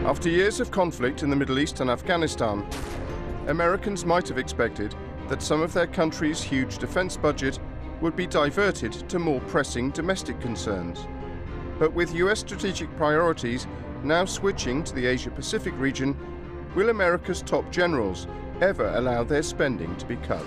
After years of conflict in the Middle East and Afghanistan, Americans might have expected that some of their country's huge defense budget would be diverted to more pressing domestic concerns. But with US strategic priorities now switching to the Asia-Pacific region, will America's top generals ever allow their spending to be cut?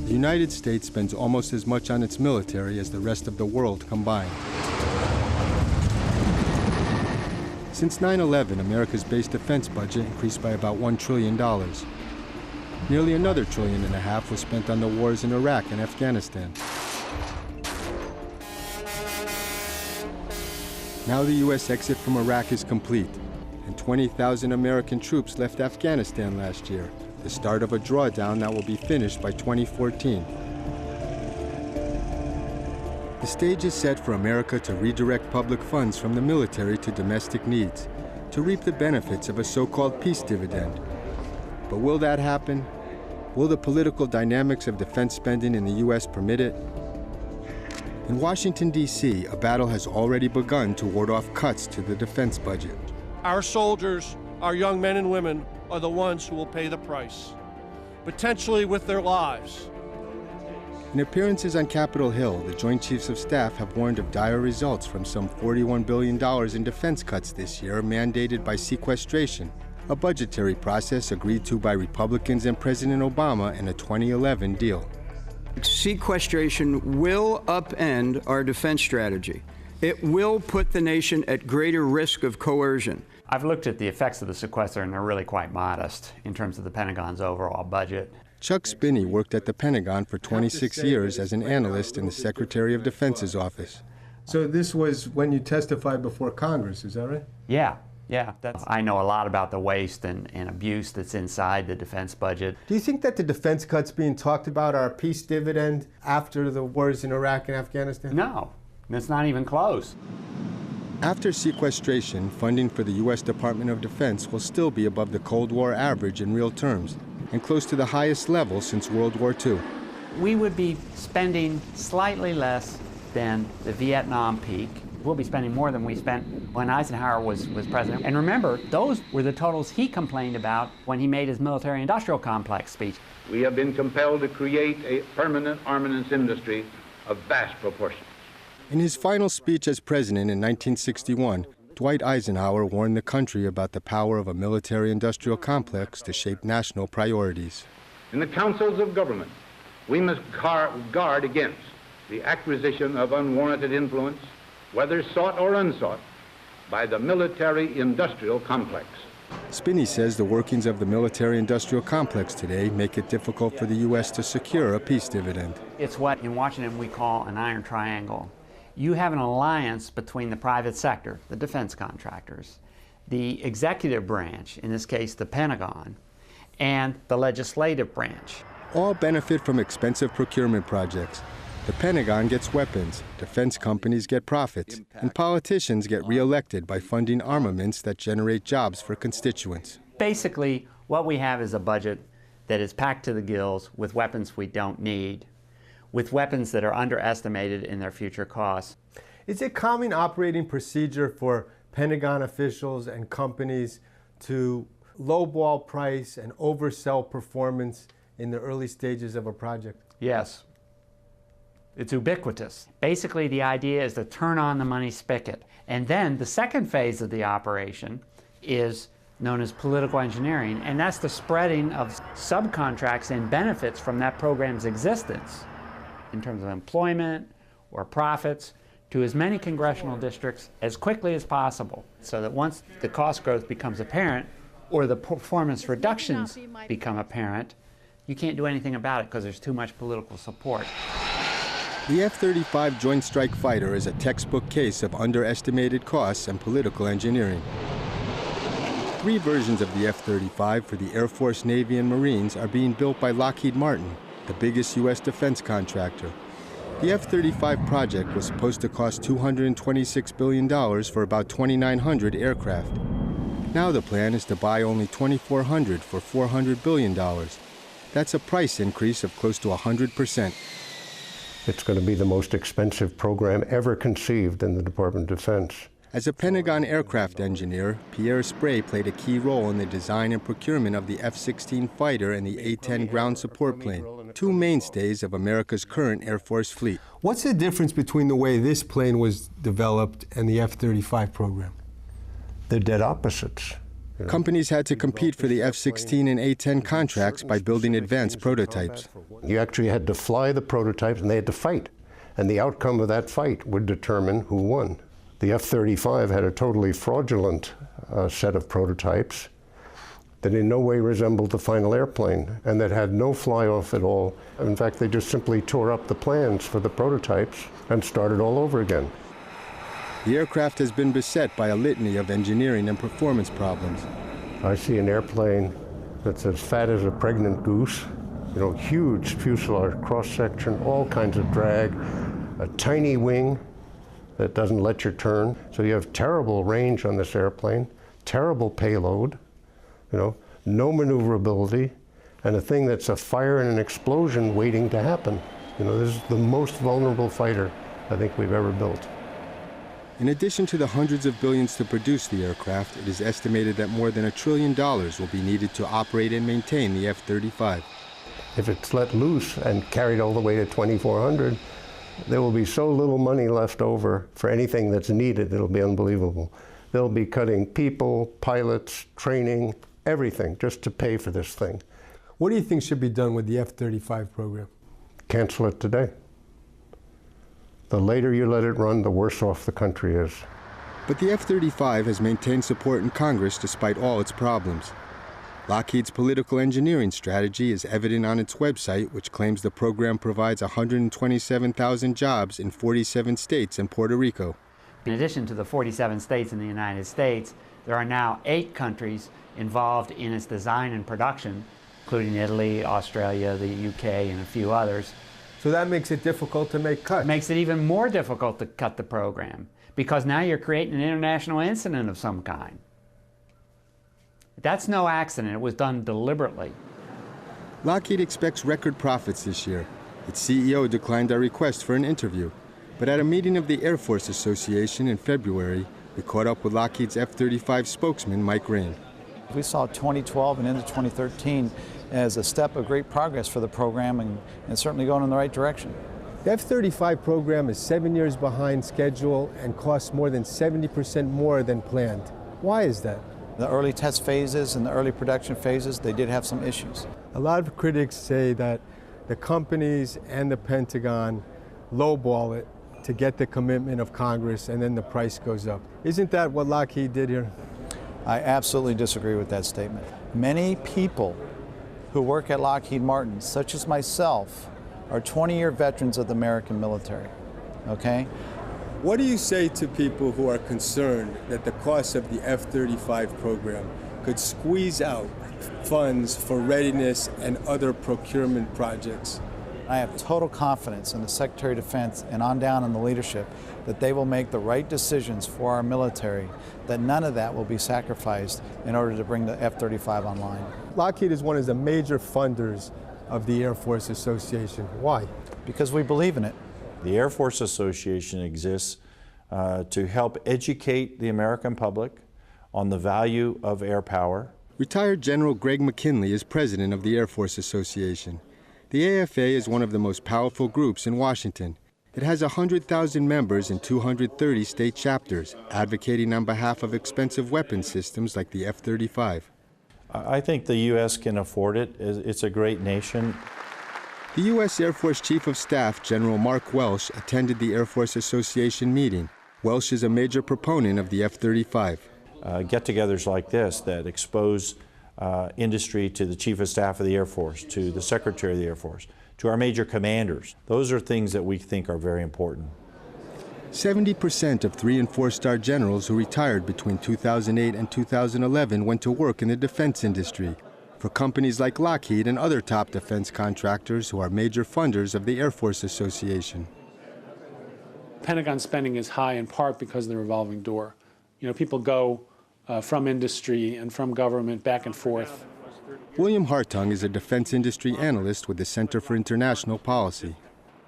The United States spends almost as much on its military as the rest of the world combined. Since 9/11, America's base defense budget increased by about $1 trillion. Nearly another $1.5 trillion was spent on the wars in Iraq and Afghanistan. Now the U.S. exit from Iraq is complete, and 20,000 American troops left Afghanistan last year, the start of a drawdown that will be finished by 2014. The stage is set for America to redirect public funds from the military to domestic needs, to reap the benefits of a so-called peace dividend. But will that happen? Will the political dynamics of defense spending in the U.S. permit it? In Washington, D.C., a battle has already begun to ward off cuts to the defense budget. Our soldiers, our young men and women, are the ones who will pay the price, potentially with their lives. In appearances on Capitol Hill, the Joint Chiefs of Staff have warned of dire results from some $41 billion in defense cuts this year mandated by sequestration, a budgetary process agreed to by Republicans and President Obama in a 2011 deal. Sequestration will upend our defense strategy. It will put the nation at greater risk of coercion. I've looked at the effects of the sequester, and they're really quite modest in terms of the Pentagon's overall budget. Chuck Spinney worked at the Pentagon for 26 years as an analyst in the Secretary of Defense's office. So this was when you testified before Congress, is that right? Yeah. I know a lot about the waste and abuse that's inside the defense budget. Do you think that the defense cuts being talked about are a peace dividend after the wars in Iraq and Afghanistan? No, it's not even close. After sequestration, funding for the U.S. Department of Defense will still be above the Cold War average in real terms, and close to the highest level since World War II. We would be spending slightly less than the Vietnam peak. We'll be spending more than we spent when Eisenhower was president. And remember, those were the totals he complained about when he made his military-industrial complex speech. We have been compelled to create a permanent armaments industry of vast proportions. In his final speech as president in 1961, Dwight Eisenhower warned the country about the power of a military-industrial complex to shape national priorities. In the councils of government, we must guard against the acquisition of unwarranted influence, whether sought or unsought, by the military-industrial complex. Spinney says the workings of the military-industrial complex today make it difficult for the U.S. to secure a peace dividend. It's what in Washington we call an iron triangle. You have an alliance between the private sector, the defense contractors, the executive branch, in this case the Pentagon, and the legislative branch. All benefit from expensive procurement projects. The Pentagon gets weapons, defense companies get profits, and politicians get reelected by funding armaments that generate jobs for constituents. Basically, what we have is a budget that is packed to the gills with weapons we don't need, with weapons that are underestimated in their future costs. Is it common operating procedure for Pentagon officials and companies to lowball price and oversell performance in the early stages of a project? Yes. It's ubiquitous. Basically, the idea is to turn on the money spigot. And then the second phase of the operation is known as political engineering, and that's the spreading of subcontracts and benefits from that program's existence in terms of employment or profits to as many congressional districts as quickly as possible, so that once the cost growth becomes apparent or the performance reductions become apparent, you can't do anything about it because there's too much political support. The F-35 Joint Strike Fighter is a textbook case of underestimated costs and political engineering. 3 versions of the F-35 for the Air Force, Navy, and Marines are being built by Lockheed Martin, the biggest U.S. defense contractor. The F-35 project was supposed to cost $226 billion for about 2,900 aircraft. Now the plan is to buy only 2,400 for $400 billion. That's a price increase of close to 100%. It's going to be the most expensive program ever conceived in the Department of Defense. As a Pentagon aircraft engineer, Pierre Spray played a key role in the design and procurement of the F-16 fighter and the A-10 ground support plane, 2 mainstays of America's current Air Force fleet. What's the difference between the way this plane was developed and the F-35 program? They're dead opposites. Companies had to compete for the F-16 and A-10 contracts by building advanced prototypes. You actually had to fly the prototypes and they had to fight. And the outcome of that fight would determine who won. The F-35 had a totally fraudulent set of prototypes that in no way resembled the final airplane and that had no fly-off at all. In fact, they just simply tore up the plans for the prototypes and started all over again. The aircraft has been beset by a litany of engineering and performance problems. I see an airplane that's as fat as a pregnant goose, huge fuselage cross-section, all kinds of drag, a tiny wing that doesn't let you turn. So you have terrible range on this airplane, terrible payload, no maneuverability, and a thing that's a fire and an explosion waiting to happen. This is the most vulnerable fighter I think we've ever built. In addition to the hundreds of billions to produce the aircraft, it is estimated that more than $1 trillion will be needed to operate and maintain the F-35. If it's let loose and carried all the way to 2,400, there will be so little money left over for anything that's needed, it'll be unbelievable. They'll be cutting people, pilots, training, everything, just to pay for this thing. What do you think should be done with the F-35 program? Cancel it today. The later you let it run, the worse off the country is. But the F-35 has maintained support in Congress despite all its problems. Lockheed's political engineering strategy is evident on its website, which claims the program provides 127,000 jobs in 47 states and Puerto Rico. In addition to the 47 states in the United States, there are now 8 countries involved in its design and production, including Italy, Australia, the UK, and a few others. So that makes it difficult to make cuts. It makes it even more difficult to cut the program, because now you're creating an international incident of some kind. That's no accident. It was done deliberately. Lockheed expects record profits this year. Its CEO declined our request for an interview. But at a meeting of the Air Force Association in February, we caught up with Lockheed's F-35 spokesman, Mike Rain. We saw 2012 and into 2013 as a step of great progress for the program and certainly going in the right direction. The F-35 program is 7 years behind schedule and costs more than 70% more than planned. Why is that? The early test phases and the early production phases, they did have some issues. A lot of critics say that the companies and the Pentagon lowball it to get the commitment of Congress, and then the price goes up. Isn't that what Lockheed did here? I absolutely disagree with that statement. Many people who work at Lockheed Martin, such as myself, are 20-year veterans of the American military, okay? What do you say to people who are concerned that the cost of the F-35 program could squeeze out funds for readiness and other procurement projects? I have total confidence in the Secretary of Defense and on down in the leadership that they will make the right decisions for our military, that none of that will be sacrificed in order to bring the F-35 online. Lockheed is one of the major funders of the Air Force Association. Why? Because we believe in it. The Air Force Association exists to help educate the American public on the value of air power. Retired General Greg McKinley is president of the Air Force Association. The AFA is one of the most powerful groups in Washington. It has 100,000 members in 230 state chapters, advocating on behalf of expensive weapons systems like the F-35. I think the U.S. can afford it. It's a great nation. The U.S. Air Force Chief of Staff, General Mark Welsh, attended the Air Force Association meeting. Welsh is a major proponent of the F-35. Get-togethers like this that expose industry to the Chief of Staff of the Air Force, to the Secretary of the Air Force, to our major commanders. Those are things that we think are very important. 70% of 3- and 4-star generals who retired between 2008 and 2011 went to work in the defense industry for companies like Lockheed and other top defense contractors who are major funders of the Air Force Association. Pentagon spending is high in part because of the revolving door. You know, people go from industry and from government back and forth. William Hartung is a defense industry analyst with the Center for International Policy.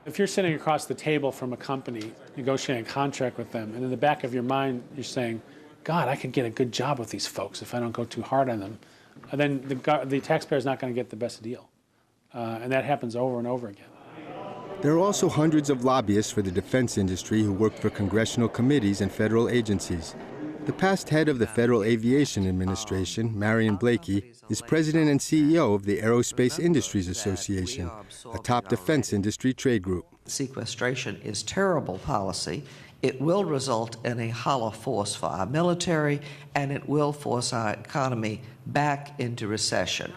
If you're sitting across the table from a company, negotiating a contract with them, and in the back of your mind you're saying, God, I could get a good job with these folks if I don't go too hard on them, and then the taxpayer's not going to get the best deal. And that happens over and over again. There are also hundreds of lobbyists for the defense industry who work for congressional committees and federal agencies. The past head of the Federal Aviation Administration, Marion Blakey, is president and CEO of the Aerospace Industries Association, a top defense industry trade group. Sequestration is terrible policy. It will result in a hollow force for our military, and it will force our economy back into recession.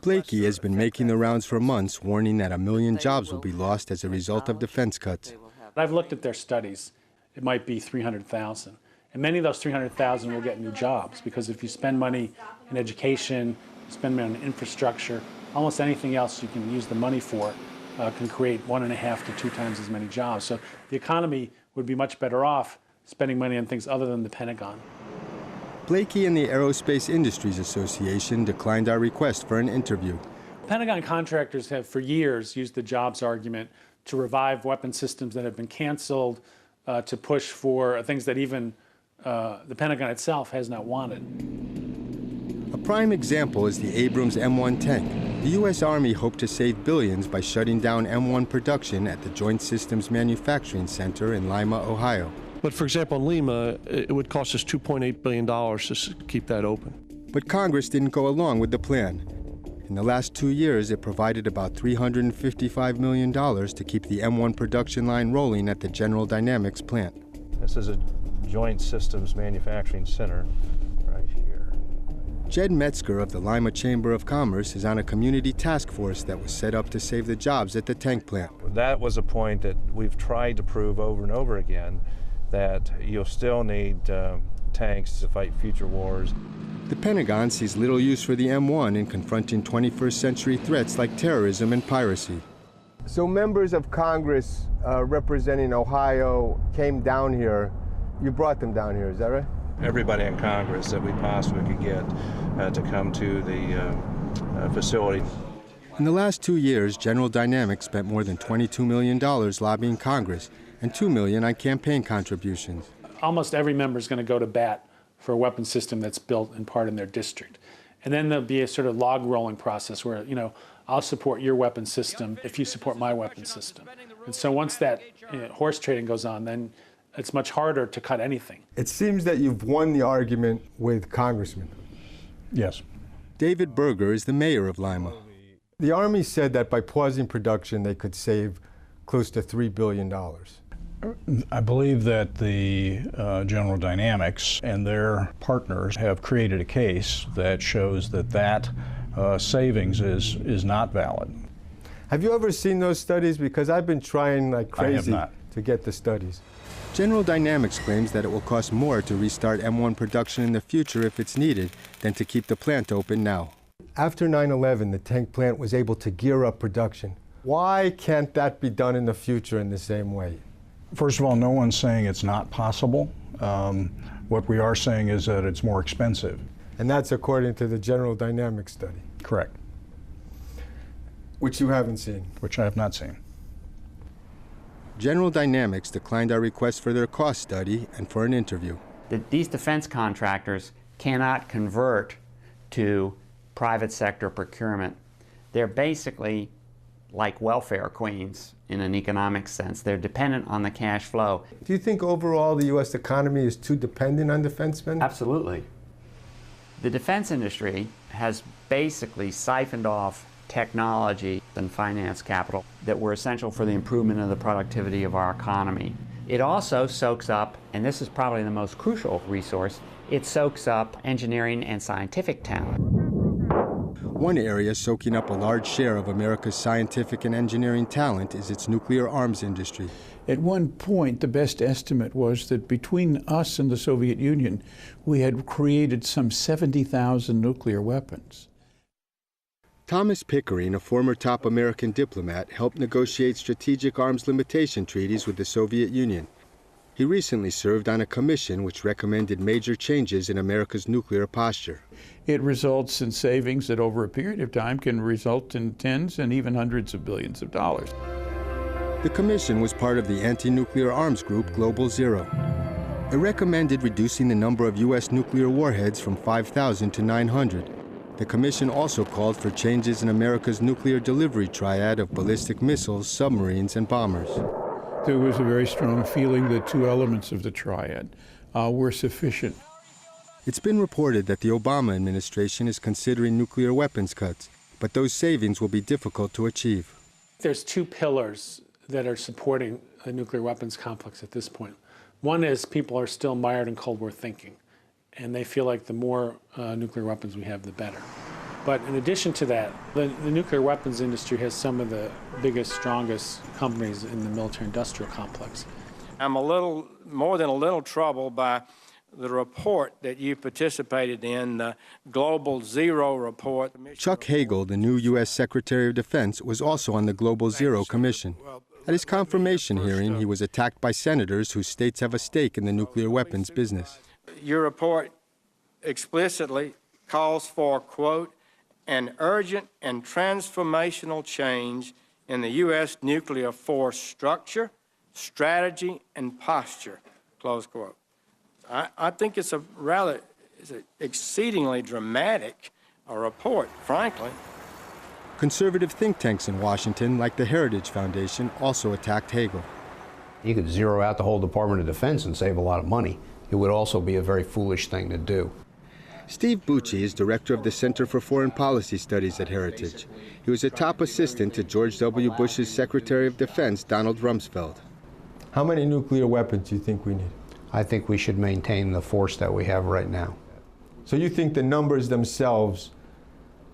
Blakey has been making the rounds for months, warning that 1 million jobs will be lost as a result of defense cuts. I've looked at their studies. It might be 300,000. And many of those 300,000 will get new jobs, because if you spend money in education, spend money on infrastructure, almost anything else you can use the money for can create 1.5 to 2 times as many jobs. So the economy would be much better off spending money on things other than the Pentagon. Blakey and the Aerospace Industries Association declined our request for an interview. Pentagon contractors have for years used the jobs argument to revive weapon systems that have been canceled, to push for things that even the Pentagon itself has not wanted. A prime example is the Abrams M1 tank. The U.S. Army hoped to save billions by shutting down M1 production at the Joint Systems Manufacturing Center in Lima, Ohio. But for example, in Lima, it would cost us $2.8 billion to keep that open. But Congress didn't go along with the plan. In the last 2 years, it provided about $355 million to keep the M1 production line rolling at the General Dynamics plant. This is a Joint Systems Manufacturing Center right here. Jed Metzger of the Lima Chamber of Commerce is on a community task force that was set up to save the jobs at the tank plant. That was a point that we've tried to prove over and over again, that you'll still need tanks to fight future wars. The Pentagon sees little use for the M1 in confronting 21st century threats like terrorism and piracy. So members of Congress representing Ohio came down here. You brought them down here, is that right? Everybody in Congress that we possibly could get to come to the facility. In the last 2 years, General Dynamics spent more than $22 million lobbying Congress and $2 million on campaign contributions. Almost every member is going to go to bat for a weapon system that's built in part in their district. And then there'll be a sort of log rolling process where, you know, I'll support your weapon system if you support my weapon system. And so once that horse trading goes on, then it's much harder to cut anything. It seems that you've won the argument with congressmen. Yes. David Berger is the mayor of Lima. The Army said that by pausing production, they could save close to $3 billion. I believe that the General Dynamics and their partners have created a case that shows that that savings is not valid. Have you ever seen those studies? Because I've been trying like crazy to get the studies. General Dynamics claims that it will cost more to restart M1 production in the future if it's needed than to keep the plant open now. After 9/11, the tank plant was able to gear up production. Why can't that be done in the future in the same way? First of all, no one's saying it's not possible. What we are saying is that it's more expensive. And that's according to the General Dynamics study? Correct. Which you haven't seen? Which I have not seen. General Dynamics declined our request for their cost study and for an interview. These defense contractors cannot convert to private sector procurement. They're basically like welfare queens in an economic sense. They're dependent on the cash flow. Do you think overall the U.S. economy is too dependent on defense spending? Absolutely. The defense industry has basically siphoned off technology and finance capital that were essential for the improvement of the productivity of our economy. It also soaks up, and this is probably the most crucial resource, it soaks up engineering and scientific talent. One area soaking up a large share of America's scientific and engineering talent is its nuclear arms industry. At one point, the best estimate was that between us and the Soviet Union, we had created some 70,000 nuclear weapons. Thomas Pickering, a former top American diplomat, helped negotiate strategic arms limitation treaties with the Soviet Union. He recently served on a commission which recommended major changes in America's nuclear posture. It results in savings that over a period of time can result in tens and even hundreds of billions of dollars. The commission was part of the anti-nuclear arms group Global Zero. It recommended reducing the number of U.S. nuclear warheads from 5,000 to 900. The commission also called for changes in America's nuclear delivery triad of ballistic missiles, submarines, and bombers. There was a very strong feeling that two elements of the triad were sufficient. It's been reported that the Obama administration is considering nuclear weapons cuts, but those savings will be difficult to achieve. There's two pillars that are supporting the nuclear weapons complex at this point. One is people are still mired in Cold War thinking, and they feel like the more nuclear weapons we have, the better. But in addition to that, the nuclear weapons industry has some of the biggest, strongest companies in the military-industrial complex. I'm a little, more than a little troubled by the report that you participated in, the Global Zero report. Chuck Hagel, the new U.S. Secretary of Defense, was also on the Global Zero Commission. At his confirmation hearing, he was attacked by senators whose states have a stake in the nuclear weapons business. Your report explicitly calls for, quote, an urgent and transformational change in the U.S. nuclear force structure, strategy, and posture, close quote. I think it's an exceedingly dramatic report, frankly. Conservative think tanks in Washington, like the Heritage Foundation, also attacked Hagel. You could zero out the whole Department of Defense and save a lot of money. It would also be a very foolish thing to do. Steve Bucci is director of the Center for Foreign Policy Studies at Heritage. He was a top assistant to George W. Bush's Secretary of Defense, Donald Rumsfeld. How many nuclear weapons do you think we need? I think we should maintain the force that we have right now. So you think the numbers themselves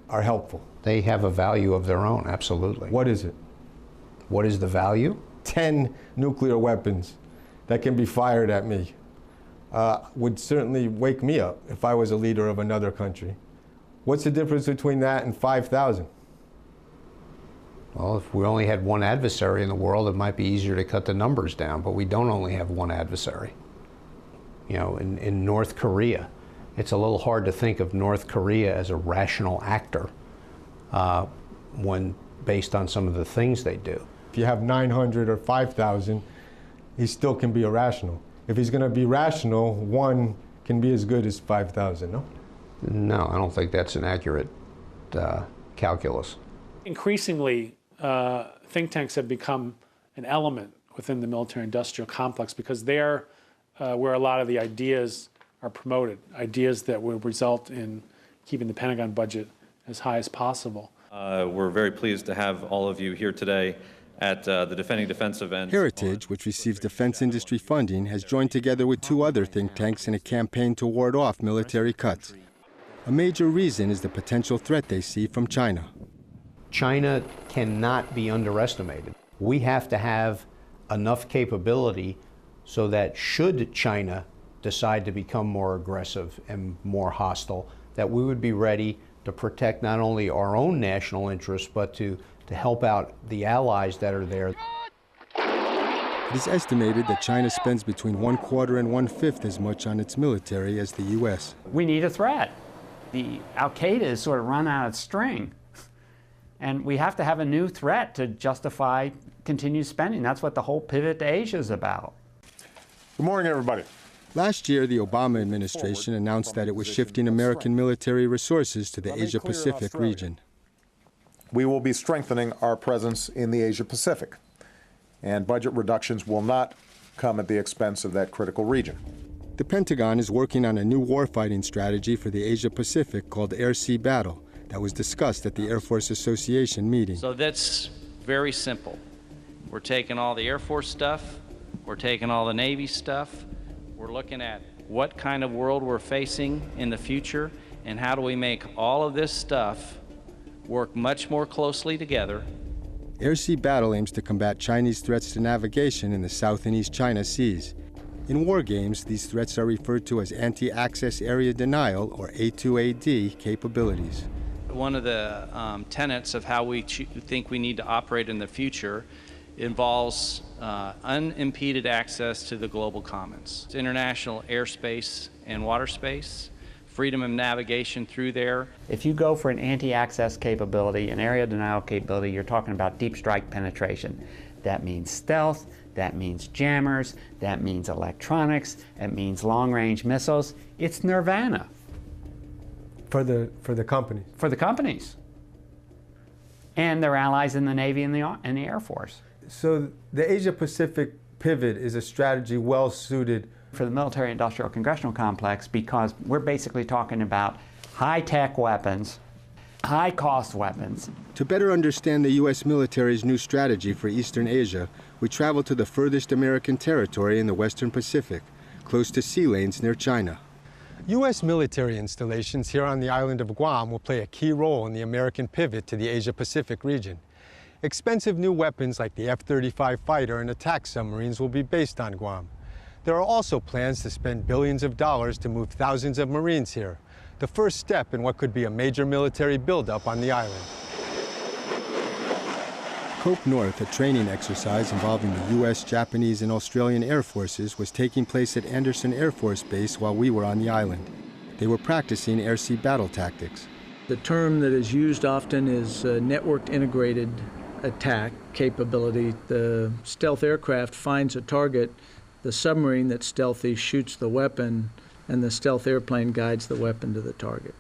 are helpful? They have a value of their own, absolutely. What is it? What is the value? 10 nuclear weapons that can be fired at me would certainly wake me up if I was a leader of another country. What's the difference between that and 5,000? Well, if we only had one adversary in the world, it might be easier to cut the numbers down, but we don't only have one adversary. You know, in North Korea, it's a little hard to think of North Korea as a rational actor when based on some of the things they do. If you have 900 or 5,000, he still can be irrational. If he's going to be rational, one can be as good as 5,000, no? No, I don't think that's an accurate calculus. Increasingly, think tanks have become an element within the military-industrial complex because they're where a lot of the ideas are promoted, ideas that will result in keeping the Pentagon budget as high as possible. We're very pleased to have all of you here today at the Defending Defense event. Heritage, which receives defense industry funding, has joined together with two other think tanks in a campaign to ward off military cuts. A major reason is the potential threat they see from China. China cannot be underestimated. We have to have enough capability so that should China decide to become more aggressive and more hostile, that we would be ready to protect not only our own national interests, but to help out the allies that are there. It is estimated that China spends between 1/4 and 1/5 as much on its military as the U.S. We need a threat. The Al-Qaeda is sort of run out of string. And we have to have a new threat to justify continued spending. That's what the whole pivot to Asia is about. Good morning, everybody. Last year, the Obama administration announced that it was shifting American military resources to the Asia-Pacific region. We will be strengthening our presence in the Asia-Pacific, and budget reductions will not come at the expense of that critical region. The Pentagon is working on a new warfighting strategy for the Asia-Pacific called Air-Sea Battle that was discussed at the Air Force Association meeting. So that's very simple. We're taking all the Air Force stuff, we're taking all the Navy stuff, we're looking at what kind of world we're facing in the future, and how do we make all of this stuff work much more closely together. Air-sea battle aims to combat Chinese threats to navigation in the South and East China Seas. In war games, these threats are referred to as anti-access area denial, or A2AD, capabilities. One of the tenets of how we think we need to operate in the future involves unimpeded access to the global commons. It's international airspace and water space, freedom of navigation through there. If you go for an anti-access capability, an area denial capability, you're talking about deep strike penetration. That means stealth, that means jammers, that means electronics, it means long-range missiles. It's nirvana. For the companies? For the companies. And their allies in the Navy and the Air Force. So the Asia-Pacific pivot is a strategy well suited for the military-industrial congressional complex, because we're basically talking about high-tech weapons, high-cost weapons. To better understand the U.S. military's new strategy for Eastern Asia, we traveled to the furthest American territory in the Western Pacific, close to sea lanes near China. U.S. military installations here on the island of Guam will play a key role in the American pivot to the Asia-Pacific region. Expensive new weapons like the F-35 fighter and attack submarines will be based on Guam. There are also plans to spend billions of dollars to move thousands of Marines here, the first step in what could be a major military buildup on the island. Cope North, a training exercise involving the U.S., Japanese, and Australian Air Forces, was taking place at Andersen Air Force Base while we were on the island. They were practicing air-sea battle tactics. The term that is used often is networked integrated attack capability. The stealth aircraft finds a target, the submarine that's stealthy shoots the weapon, and the stealth airplane guides the weapon to the target.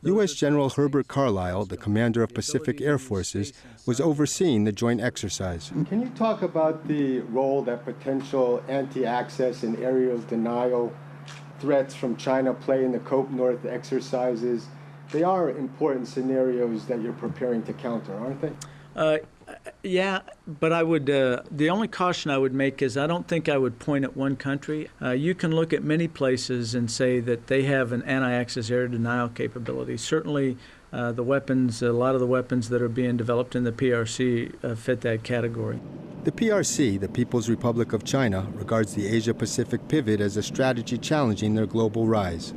U.S. General Herbert Carlisle, the commander of Pacific Air Forces, was overseeing the joint exercise. Can you talk about the role that potential anti-access and aerial denial threats from China play in the Cope North exercises? They are important scenarios that you're preparing to counter, aren't they? Yeah, but I would, the only caution I would make is I don't think I would point at one country. You can look at many places and say that they have an anti-access air denial capability. Certainly the weapons, a lot of the weapons that are being developed in the PRC fit that category. The PRC, the People's Republic of China, regards the Asia-Pacific pivot as a strategy challenging their global rise.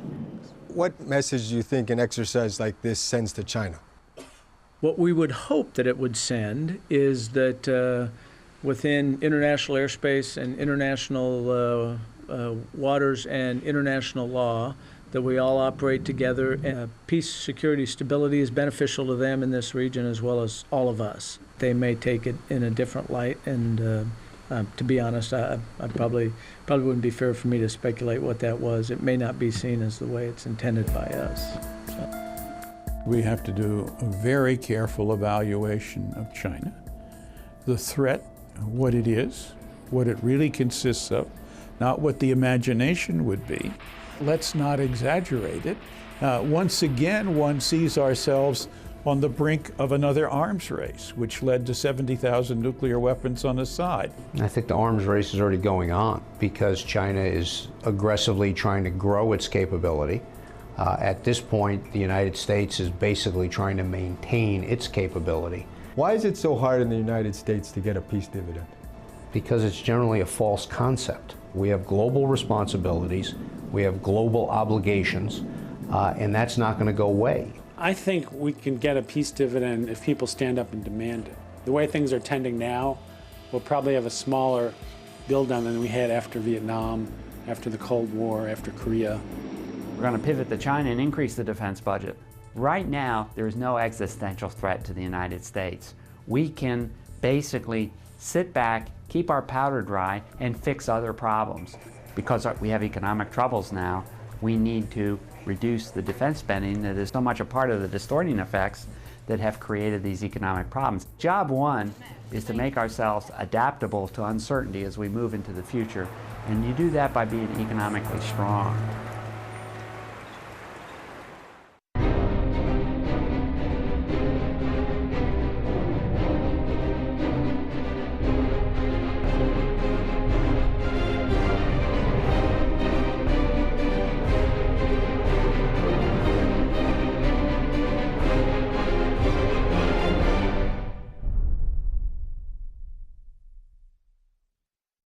What message do you think an exercise like this sends to China? What we would hope that it would send is that within international airspace and international waters and international law, that we all operate together. Peace, security, stability is beneficial to them in this region as well as all of us. They may take it in a different light, and to be honest, I probably wouldn't be fair for me to speculate what that was. It may not be seen as the way it's intended by us. We have to do a very careful evaluation of China, the threat, what it is, what it really consists of, not what the imagination would be. Let's not exaggerate it. Once again, one sees ourselves on the brink of another arms race, which led to 70,000 nuclear weapons on the side. I think the arms race is already going on because China is aggressively trying to grow its capability. At this point, the United States is basically trying to maintain its capability. Why is it so hard in the United States to get a peace dividend? Because it's generally a false concept. We have global responsibilities, we have global obligations, and that's not going to go away. I think we can get a peace dividend if people stand up and demand it. The way things are tending now, we'll probably have a smaller build-down than we had after Vietnam, after the Cold War, after Korea. We're going to pivot to China and increase the defense budget. Right now, there is no existential threat to the United States. We can basically sit back, keep our powder dry, and fix other problems. Because we have economic troubles now, we need to reduce the defense spending that is so much a part of the distorting effects that have created these economic problems. Job one is to make ourselves adaptable to uncertainty as we move into the future, and you do that by being economically strong.